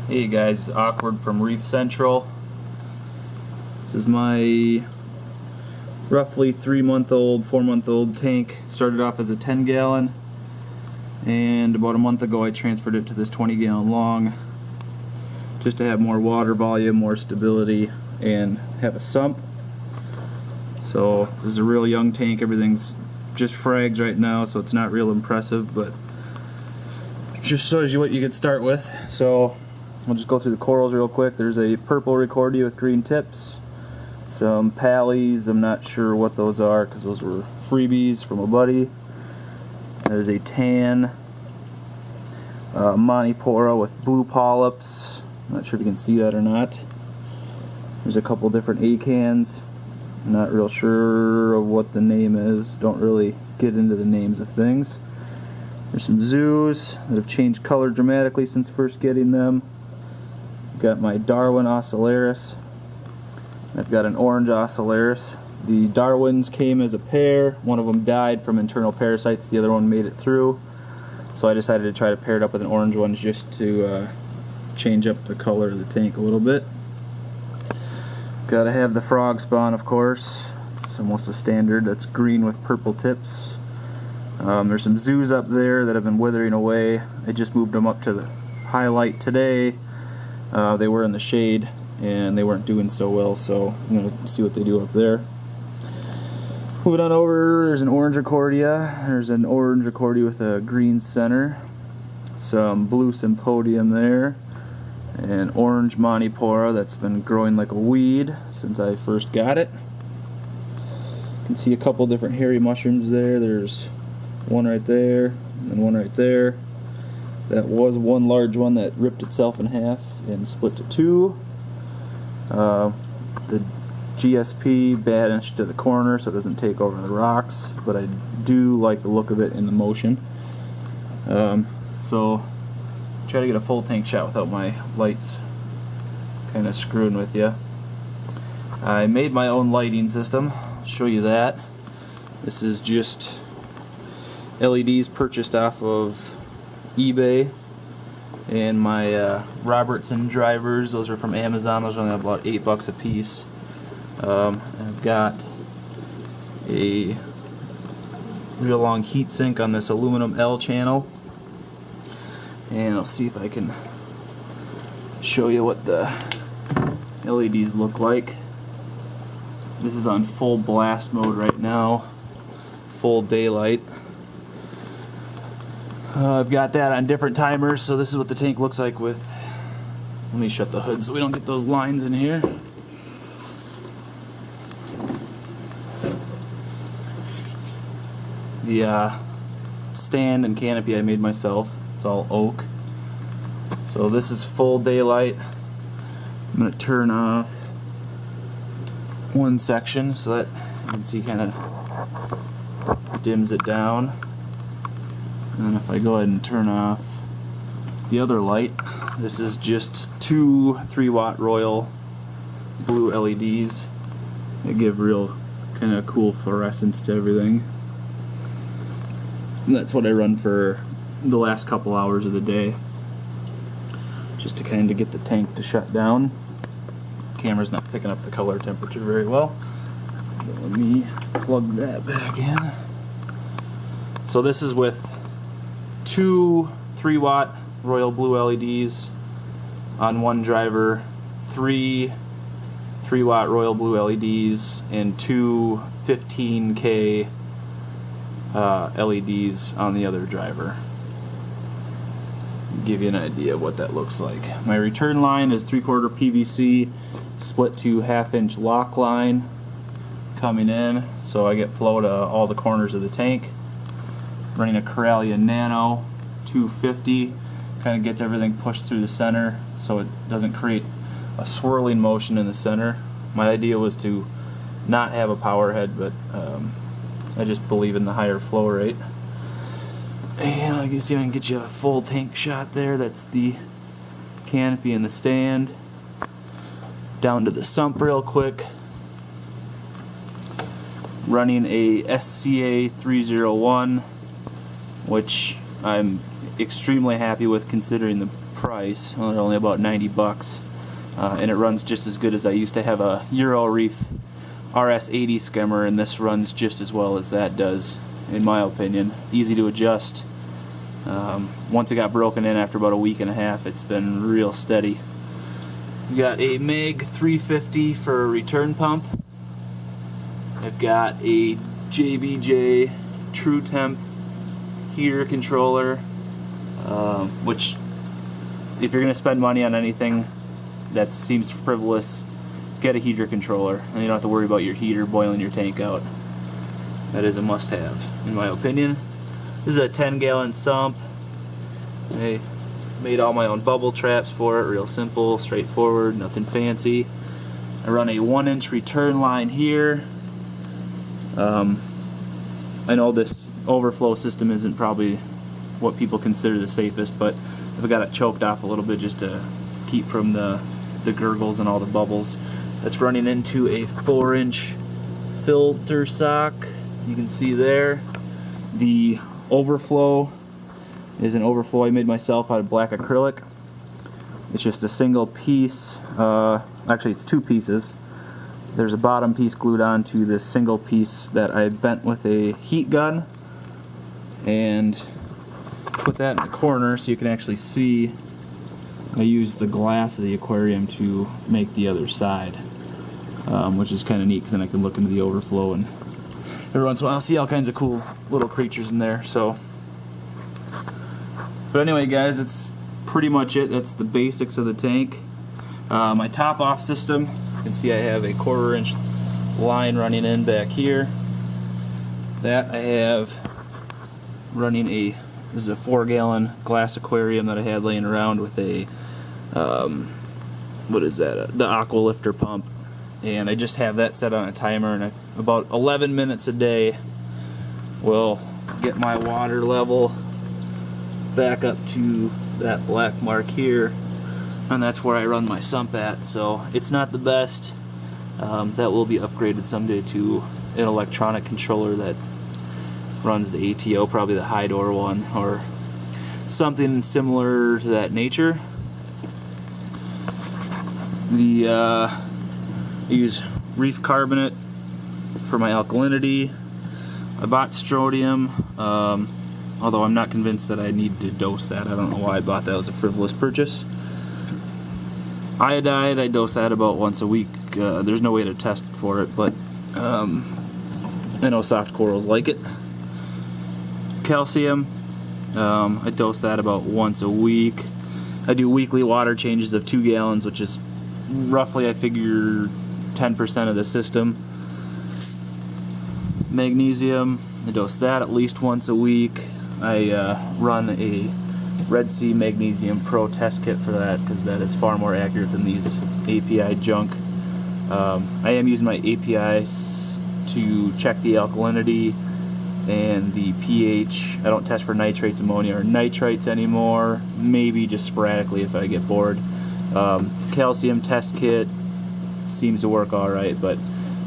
Hey guys, Awkward from Reef Central. This is my roughly 3-month-old, 4-month-old tank. Started off as a 10-gallon, and about a month ago I transferred it to this 20-gallon long, just to have more water volume, more stability, and have a sump. So this is a real young tank. Everything's just frags right now, so it's not real impressive, but it just shows you what you could start with. So we'll just go through the corals real quick. There's a purple recordia with green tips, some pallies, I'm not sure what those are because those were freebies from a buddy. There's a tan Monipora with blue polyps. I'm not sure if you can see that or not. There's a couple different acans. I'm not real sure of what the name is. Don't really get into the names of things. There's some zoos that have changed color dramatically since first getting them. Got my Darwin Ocellaris. I've got an orange Ocellaris. The Darwins came as a pair. One of them died from internal parasites. The other one made it through. So I decided to try to pair it up with an orange one just to change up the color of the tank a little bit. Gotta have the frog spawn, of course. It's almost a standard. That's green with purple tips. There's some zoos up there that have been withering away. I just moved them up to the highlight today. They were in the shade and they weren't doing so well, so I'm going to see what they do up there. Moving on over, there's an orange recordia. There's an orange recordia with a green center. Some blue sympodium there. An orange Monipora that's been growing like a weed since I first got it. You can see a couple different hairy mushrooms there. There's one right there and one right there. That was one large one that ripped itself in half and split to two. The GSP banished to the corner so it doesn't take over the rocks, but I do like the look of it in the motion. So try to get a full tank shot without my lights kind of screwing with you. I made my own lighting system. I'll show you that. This is just LEDs purchased off of eBay, and my Robertson drivers, those are from Amazon. Those are only about $8 a piece. I've got a real long heat sink on this aluminum L channel, and I'll see if I can show you what the LEDs look like. This is on full blast mode right now, full daylight. I've got that on different timers, so this is what the tank looks like with... Let me shut the hood so we don't get those lines in here. The stand and canopy I made myself. It's all oak. So this is full daylight. I'm going to turn off one section so that you can see kind of dims it down. And then if I go ahead and turn off the other light, this is just two 3-watt Royal blue LEDs. They give real kind of cool fluorescence to everything. And that's what I run for the last couple hours of the day, just to kind of get the tank to shut down. The camera's not picking up the color temperature very well. But let me plug that back in. So this is with two 3-watt Royal blue LEDs on one driver, three 3-watt Royal blue LEDs, and two 15K LEDs on the other driver. Give you an idea of what that looks like. My return line is 3/4 PVC split to 1/2-inch lock line coming in, so I get flow to all the corners of the tank. Running a Coralia Nano 250, kind of gets everything pushed through the center so it doesn't create a swirling motion in the center. My idea was to not have a power head, but I just believe in the higher flow rate. And I can see if I can get you a full tank shot there. That's the canopy and the stand. Down to the sump real quick. Running a SCA 301, which I'm extremely happy with considering the price. Well, they're only about 90 bucks. And it runs just as good as I used to have a Euro Reef RS80 skimmer, and this runs just as well as that does, in my opinion. Easy to adjust. Once it got broken in after about a week and a half, it's been real steady. We got a Meg 350 for a return pump. I've got a JBJ True Temp heater controller, which, if you're going to spend money on anything that seems frivolous, get a heater controller, and you don't have to worry about your heater boiling your tank out. That is a must-have, in my opinion. This is a 10-gallon sump. I made all my own bubble traps for it, real simple, straightforward, nothing fancy. I run a 1-inch return line here. I know this overflow system isn't probably what people consider the safest, but I've got it choked off a little bit just to keep from the gurgles and all the bubbles. That's running into a 4-inch filter sock. You can see there. The overflow is an overflow I made myself out of black acrylic. It's just a single piece. Actually, it's 2 pieces. There's a bottom piece glued onto this single piece that I bent with a heat gun, and put that in the corner so you can actually see. I used the glass of the aquarium to make the other side, which is kind of neat because then I can look into the overflow, and every once in a while I'll see all kinds of cool little creatures in there. So, but anyway, guys, that's pretty much it. That's the basics of the tank. My top off system, you can see I have a 1/4-inch line running in back here. That I have running this is a 4-gallon glass aquarium that I had laying around with a what is that? The aqua lifter pump, and I just have that set on a timer, and about 11 minutes a day will get my water level back up to that black mark here, and that's where I run my sump at. So it's not the best. That will be upgraded someday to an electronic controller that runs the ATO, probably the high door one or something similar to that nature. I use Reef carbonate for my alkalinity. I bought strontium, although I'm not convinced that I need to dose that. I don't know why I bought that. It was a frivolous purchase. Iodide, I dose that about once a week. There's no way to test for it, but I know soft corals like it. Calcium, I dose that about once a week. I do weekly water changes of 2 gallons, which is roughly, I figure, 10% of the system. Magnesium, I dose that at least once a week. I run a Red Sea Magnesium Pro test kit for that, because that is far more accurate than these API junk. I am using my APIs to check the alkalinity and the pH. I don't test for nitrates, ammonia, or nitrites anymore. Maybe just sporadically if I get bored. Calcium test kit seems to work alright, but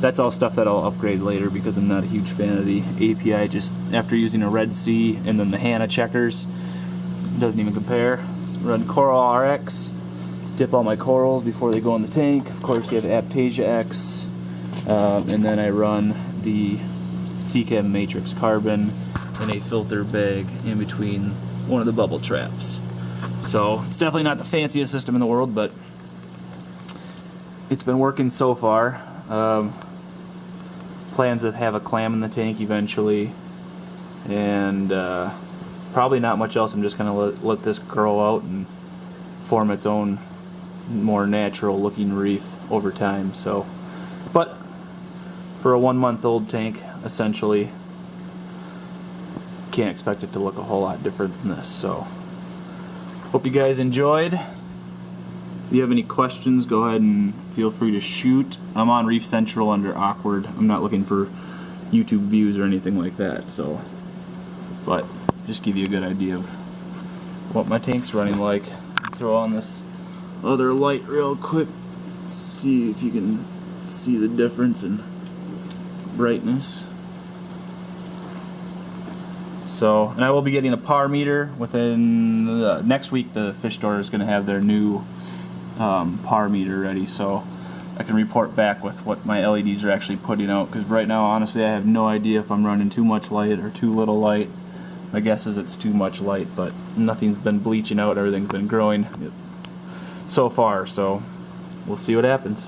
that's all stuff that I'll upgrade later because I'm not a huge fan of the API. Just after using a Red Sea and then the Hanna checkers, it doesn't even compare. Run Coral RX, dip all my corals before they go in the tank. Of course, you have Aptasia X, and then I run the Seachem Matrix Carbon in a filter bag in between one of the bubble traps. So it's definitely not the fanciest system in the world, but it's been working so far. Plans to have a clam in the tank eventually, and probably not much else. I'm just going to let this grow out and form its own more natural looking reef over time. So, but for a 1-month-old tank, essentially, can't expect it to look a whole lot different than this. So hope you guys enjoyed. If you have any questions, go ahead and feel free to shoot. I'm on Reef Central under Awkward. I'm not looking for YouTube views or anything like that, so, but just give you a good idea of what my tank's running like. Throw on this other light real quick, see if you can see the difference in brightness. So, and I will be getting a par meter within next week. The fish store is going to have their new par meter ready, so I can report back with what my LEDs are actually putting out, because right now honestly I have no idea if I'm running too much light or too little light. My guess is it's too much light, but nothing's been bleaching out, everything's been growing so far, so we'll see what happens.